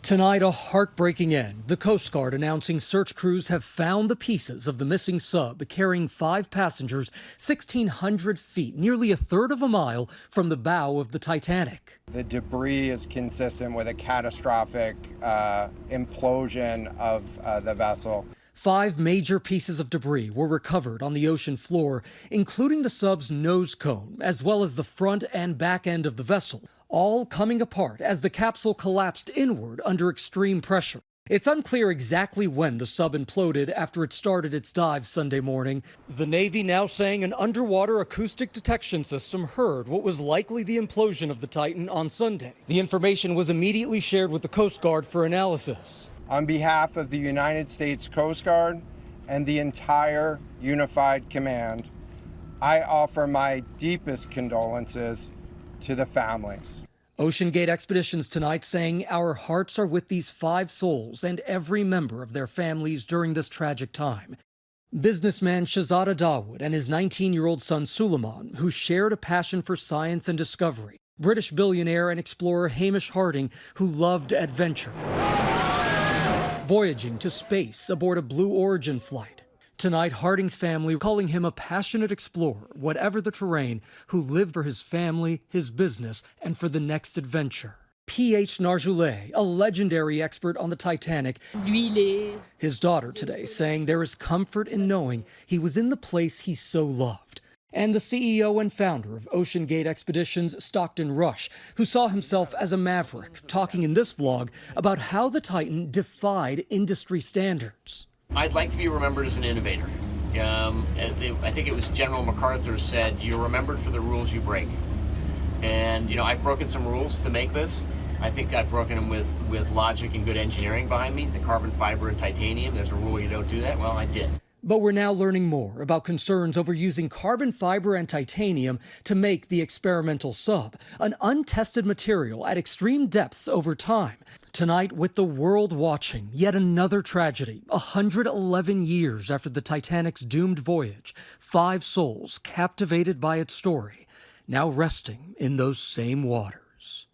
Tonight, a heartbreaking end. The Coast Guard announcing search crews have found the pieces of the missing sub carrying 5 passengers 1,600 feet, nearly a third of a mile from the bow of the Titanic. The debris is consistent with a catastrophic implosion of the vessel. 5 major pieces of debris were recovered on the ocean floor, including the sub's nose cone, as well as the front and back end of the vessel, all coming apart as the capsule collapsed inward under extreme pressure. It's unclear exactly when the sub imploded after it started its dive Sunday morning. The Navy now saying an underwater acoustic detection system heard what was likely the implosion of the Titan on Sunday. The information was immediately shared with the Coast Guard for analysis. On behalf of the United States Coast Guard and the entire Unified Command, I offer my deepest condolences to the families. OceanGate Expeditions tonight saying our hearts are with these 5 souls and every member of their families during this tragic time. Businessman Shahzada Dawood and his 19-year-old son Suleiman, who shared a passion for science and discovery. British billionaire and explorer Hamish Harding, who loved adventure. Voyaging to space aboard a Blue Origin flight. Tonight, Harding's family calling him a passionate explorer, whatever the terrain, who lived for his family, his business, and for the next adventure. P.H. Narjoulé, a legendary expert on the Titanic, his daughter today saying there is comfort in knowing he was in the place he so loved. And the CEO and founder of OceanGate Expeditions, Stockton Rush, who saw himself as a maverick, talking in this vlog about how the Titan defied industry standards. I'd like to be remembered as an innovator. I think it was General MacArthur said, you're remembered for the rules you break. And, I've broken some rules to make this. I think I've broken them with logic and good engineering behind me. The carbon fiber and titanium, there's a rule you don't do that. Well, I did. But we're now learning more about concerns over using carbon fiber and titanium to make the experimental sub, an untested material at extreme depths over time. Tonight, with the world watching, yet another tragedy. 111 years after the Titanic's doomed voyage, 5 souls captivated by its story, now resting in those same waters.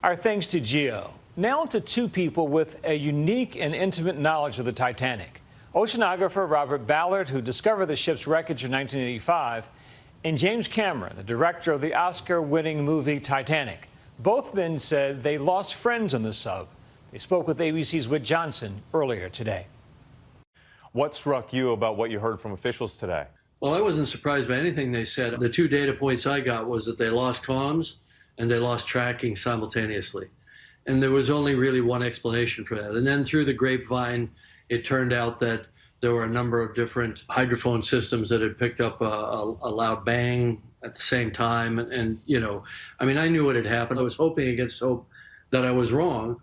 Our thanks to Gio. Now to 2 people with a unique and intimate knowledge of the Titanic. Oceanographer Robert Ballard, who discovered the ship's wreckage in 1985, and James Cameron, the director of the Oscar-winning movie Titanic. Both men said they lost friends on the sub. They spoke with ABC's Whit Johnson earlier today. What struck you about what you heard from officials today? Well, I wasn't surprised by anything they said. The 2 data points I got was that they lost comms and they lost tracking simultaneously. And there was only really one explanation for that. And then through the grapevine, it turned out that there were a number of different hydrophone systems that had picked up a loud bang at the same time. And, I knew what had happened. I was hoping against hope that I was wrong,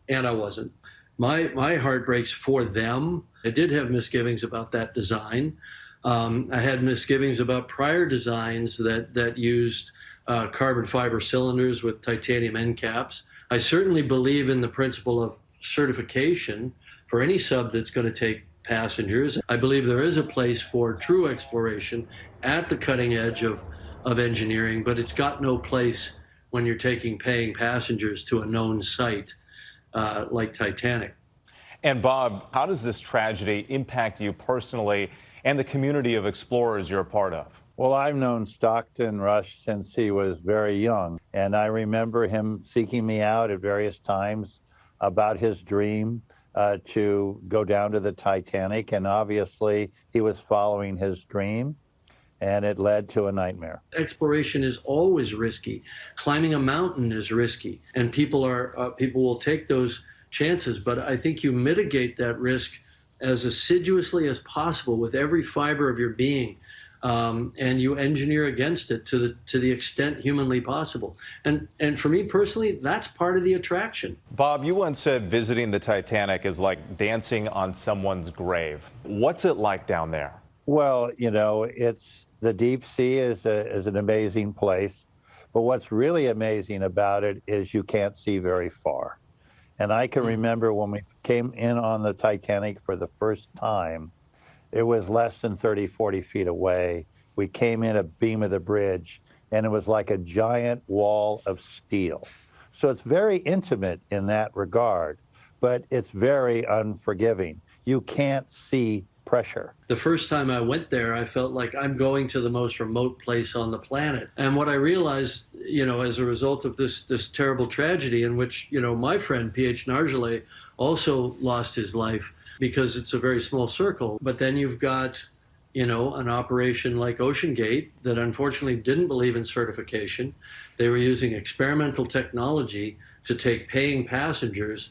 and I wasn't. My heart breaks for them. I did have misgivings about that design. I had misgivings about prior designs that used carbon fiber cylinders with titanium end caps. I certainly believe in the principle of certification for any sub that's going to take passengers. I believe there is a place for true exploration at the cutting edge of engineering, but it's got no place when you're taking paying passengers to a known site like Titanic. And Bob, how does this tragedy impact you personally and the community of explorers you're a part of? Well, I've known Stockton Rush since he was very young, and I remember him seeking me out at various times about his dream to go down to the Titanic, and obviously he was following his dream, and it led to a nightmare. Exploration is always risky. Climbing a mountain is risky, and people will take those chances, but I think you mitigate that risk as assiduously as possible with every fiber of your being. And you engineer against it to the extent humanly possible. And for me personally, that's part of the attraction. Bob, you once said visiting the Titanic is like dancing on someone's grave. What's it like down there? Well, it's the deep sea is an amazing place, but what's really amazing about it is you can't see very far. And I can remember when we came in on the Titanic for the first time, it was less than 30, 40 feet away. We came in a beam of the bridge, and it was like a giant wall of steel. So it's very intimate in that regard, but it's very unforgiving. You can't see pressure. The first time I went there, I felt like I'm going to the most remote place on the planet. And what I realized, as a result of this terrible tragedy in which, my friend P.H. Nargeolet also lost his life, because it's a very small circle. But then you've got, an operation like OceanGate that unfortunately didn't believe in certification. They were using experimental technology to take paying passengers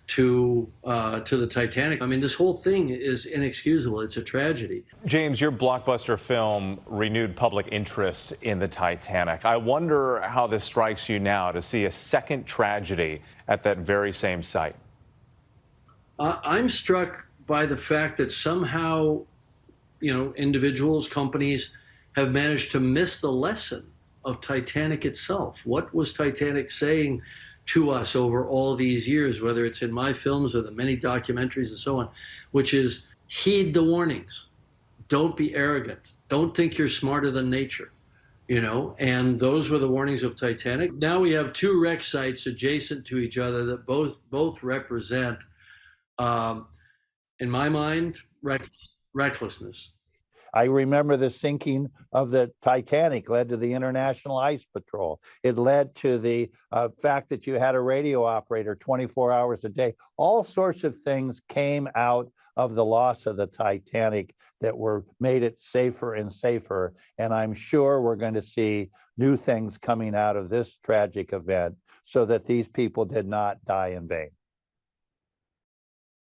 to the Titanic. I mean, this whole thing is inexcusable. It's a tragedy. James, your blockbuster film renewed public interest in the Titanic. I wonder how this strikes you now to see a second tragedy at that very same site. I'm struck by the fact that somehow, individuals, companies have managed to miss the lesson of Titanic itself. What was Titanic saying to us over all these years, whether it's in my films or the many documentaries and so on, which is heed the warnings. Don't be arrogant. Don't think you're smarter than nature, and those were the warnings of Titanic. Now we have two wreck sites adjacent to each other that both represent, in my mind, recklessness. I remember the sinking of the Titanic led to the International Ice Patrol. It led to the fact that you had a radio operator 24 hours a day. All sorts of things came out of the loss of the Titanic that made it safer and safer. And I'm sure we're going to see new things coming out of this tragic event so that these people did not die in vain.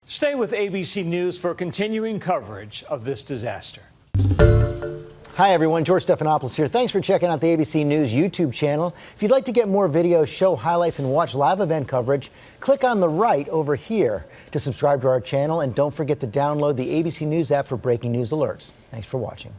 Stay with ABC News for continuing coverage of this disaster. Hi, everyone. George Stephanopoulos here. Thanks for checking out the ABC News YouTube channel. If you'd like to get more videos, show highlights, and watch live event coverage, click on the right over here to subscribe to our channel. And don't forget to download the ABC News app for breaking news alerts. Thanks for watching.